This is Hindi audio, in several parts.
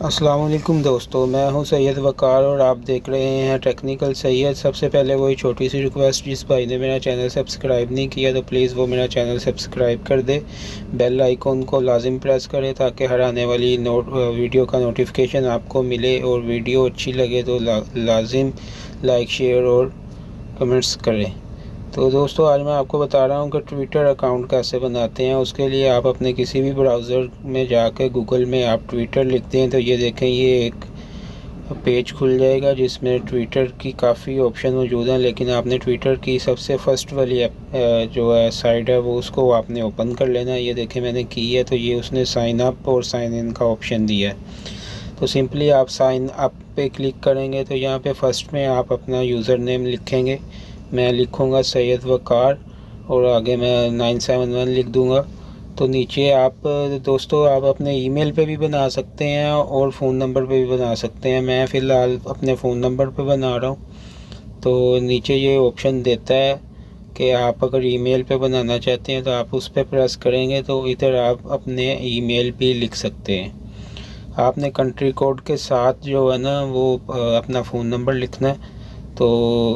अस्सलाम वालेकुम दोस्तों, मैं हूं सैयद वकार और आप देख रहे हैं टेक्निकल सैयद। सबसे पहले वही छोटी सी रिक्वेस्ट, जिस भाई ने मेरा चैनल सब्सक्राइब नहीं किया तो प्लीज़ वो मेरा चैनल सब्सक्राइब कर दे, बेल आइकॉन को लाजिम प्रेस करें ताकि हर आने वाली वीडियो का नोटिफिकेशन आपको मिले। और वीडियो अच्छी लगे तो लाजिम लाइक शेयर और कमेंट्स करें। तो दोस्तों, आज मैं आपको बता रहा हूं कि ट्विटर अकाउंट कैसे बनाते हैं। उसके लिए आप अपने किसी भी ब्राउज़र में जाकर गूगल में आप ट्विटर लिखते हैं तो ये देखें, ये एक पेज खुल जाएगा जिसमें ट्विटर की काफ़ी ऑप्शन मौजूद हैं। लेकिन आपने ट्विटर की सबसे फर्स्ट वाली जो है साइट है वो उसको आपने ओपन कर लेना है। ये देखें मैंने की है तो ये उसने साइन अप और साइन इन का ऑप्शन दिया है। तो सिंपली आप साइन अप पे क्लिक करेंगे तो यहाँ पे फर्स्ट में आप अपना यूज़र नेम लिखेंगे। मैं लिखूँगा सैयद वकार और आगे मैं 971 लिख दूँगा। तो नीचे आप दोस्तों आप अपने ईमेल पे भी बना सकते हैं और फ़ोन नंबर पे भी बना सकते हैं। मैं फ़िलहाल अपने फ़ोन नंबर पे बना रहा हूँ। तो नीचे ये ऑप्शन देता है कि आप अगर ईमेल पे बनाना चाहते हैं तो आप उस पर प्रेस करेंगे तो इधर आप अपने ईमेल भी लिख सकते हैं। आपने कंट्री कोड के साथ जो है ना वो अपना फ़ोन नंबर लिखना है। तो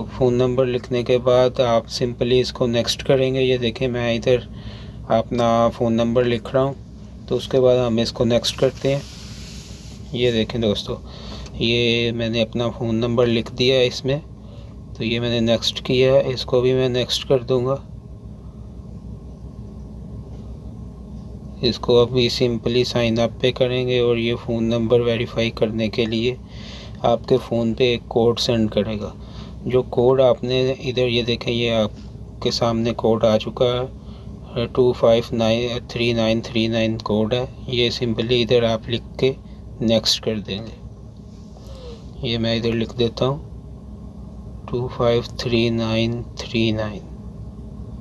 फ़ोन नंबर लिखने के बाद आप सिंपली इसको नेक्स्ट करेंगे। ये देखें मैं इधर अपना फ़ोन नंबर लिख रहा हूँ तो उसके बाद हम इसको नेक्स्ट करते हैं। ये देखें दोस्तों, ये मैंने अपना फ़ोन नंबर लिख दिया है इसमें, तो ये मैंने नेक्स्ट किया है। इसको भी मैं नेक्स्ट कर दूँगा। इसको अभी सिंपली साइन अप पे करेंगे और ये फ़ोन नंबर वेरीफाई करने के लिए आपके फ़ोन पे एक कोड सेंड करेगा। जो कोड आपने इधर ये देखें, ये आपके सामने कोड आ चुका है, 25393939 कोड है। ये सिंपली इधर आप लिख के नेक्स्ट कर देंगे। ये मैं इधर लिख देता हूँ 253939।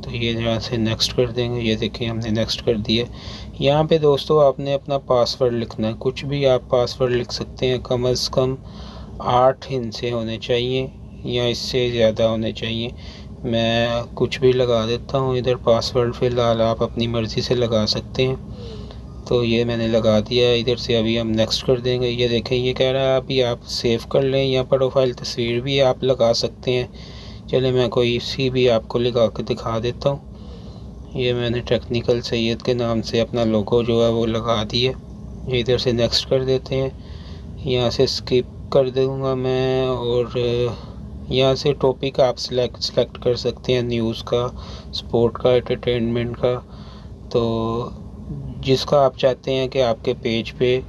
तो ये यहाँ से नेक्स्ट कर देंगे। ये देखिए हमने नेक्स्ट कर दिया। यहाँ पे दोस्तों आपने अपना पासवर्ड लिखना है। कुछ भी आप पासवर्ड लिख सकते हैं, कम से कम 8 हिस्से होने चाहिए या इससे ज़्यादा होने चाहिए। मैं कुछ भी लगा देता हूँ इधर पासवर्ड। फ़िलहाल आप अपनी मर्ज़ी से लगा सकते हैं। तो ये मैंने लगा दिया है इधर से। अभी हम नेक्स्ट कर देंगे। ये देखें ये कह रहा है अभी आप सेव कर लें या प्रोफाइल तस्वीर भी आप लगा सकते हैं। चले मैं कोई सी भी आपको लगा के दिखा देता हूँ। ये मैंने टेक्निकल सैयद के नाम से अपना लोगो जो है वो लगा दिए। इधर से नेक्स्ट कर देते हैं। यहाँ से स्किप कर दूँगा मैं और यहाँ से टॉपिक आप सेलेक्ट कर सकते हैं, न्यूज़ का, स्पोर्ट का, एंटरटेनमेंट का। तो जिसका आप चाहते हैं कि आपके पेज पे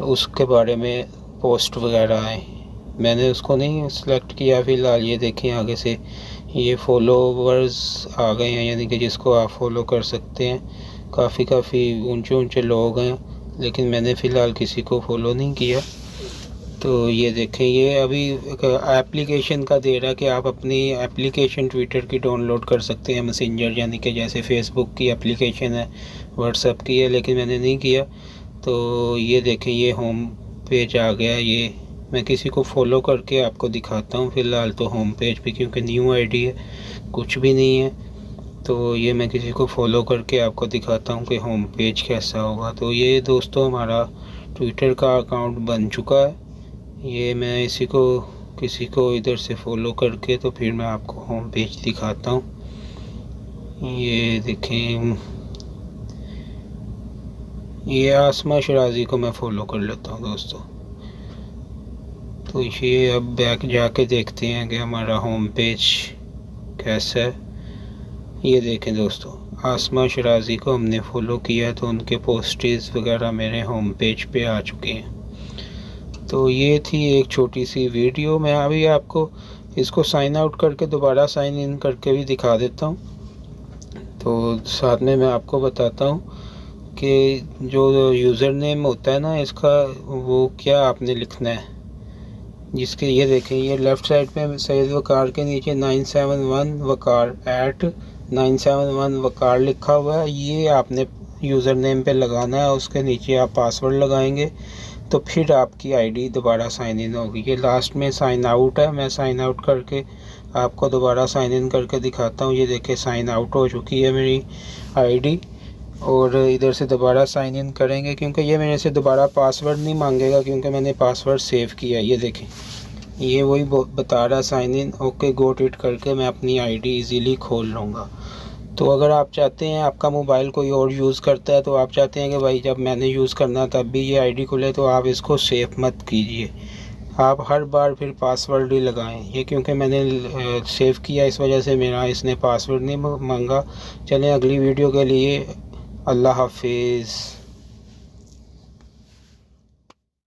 उसके बारे में पोस्ट वगैरह आए। मैंने उसको नहीं सिलेक्ट किया फ़िलहाल। ये देखें आगे से ये फॉलोवर्स आ गए हैं, यानी कि जिसको आप फॉलो कर सकते हैं। काफ़ी ऊंचे लोग हैं, लेकिन मैंने फ़िलहाल किसी को फॉलो नहीं किया। तो ये देखें ये अभी एप्लीकेशन का दे रहा है कि आप अपनी एप्लीकेशन ट्विटर की डाउनलोड कर सकते हैं, मैसेंजर, यानी कि जैसे फेसबुक की एप्लीकेशन है, व्हाट्सएप की है, लेकिन मैंने नहीं किया। तो ये देखें ये होम पेज आ गया। ये मैं किसी को फॉलो करके आपको दिखाता हूँ। फ़िलहाल तो होम पेज पे, क्योंकि न्यू आईडी है, कुछ भी नहीं है। तो ये मैं किसी को फॉलो करके आपको दिखाता हूँ कि होम पेज कैसा होगा। तो ये दोस्तों हमारा ट्विटर का अकाउंट बन चुका है। ये मैं किसी को इधर से फॉलो करके तो फिर मैं आपको होम पेज दिखाता हूँ। ये देखें ये आसमा शराजी को मैं फॉलो कर लेता हूँ दोस्तों। तो ये अब बैक जाके देखते हैं कि हमारा होम पेज कैसा है। ये देखें दोस्तों, आसमा शराजी को हमने फॉलो किया तो उनके पोस्टेज वगैरह मेरे होम पेज पे आ चुके हैं। तो ये थी एक छोटी सी वीडियो। मैं अभी आपको इसको साइन आउट करके दोबारा साइन इन करके भी दिखा देता हूँ। तो साथ में मैं आपको बताता हूँ कि जो यूज़र नेम होता है ना इसका, वो क्या आपने लिखना है। जिसके ये देखें ये लेफ़्ट साइड पे सैयद वकार के नीचे 971 वकार @971 वकार लिखा हुआ है। ये आपने यूज़र नेम पे लगाना है। उसके नीचे आप पासवर्ड लगाएंगे तो फिर आपकी आईडी दोबारा साइन इन होगी। ये लास्ट में साइन आउट है। मैं साइन आउट करके आपको दोबारा साइन इन करके दिखाता हूँ। ये देखिए साइन आउट हो चुकी है मेरी आईडी और इधर से दोबारा साइन इन करेंगे, क्योंकि ये मेरे से दोबारा पासवर्ड नहीं मांगेगा क्योंकि मैंने पासवर्ड सेव किया है। ये देखें, ये वही बता रहा sign in, okay got it करके मैं अपनी आईडी इजीली खोल लूँगा। तो अगर आप चाहते हैं, आपका मोबाइल कोई और यूज़ करता है, तो आप चाहते हैं कि भाई जब मैंने यूज़ करना तब भी ये आईडी खुले, तो आप इसको सेव मत कीजिए, आप हर बार फिर पासवर्ड ही लगाएं। ये क्योंकि मैंने सेव किया इस वजह से मेरा इसने पासवर्ड नहीं मांगा। चलें अगली वीडियो के लिए, अल्लाह हाफिज़।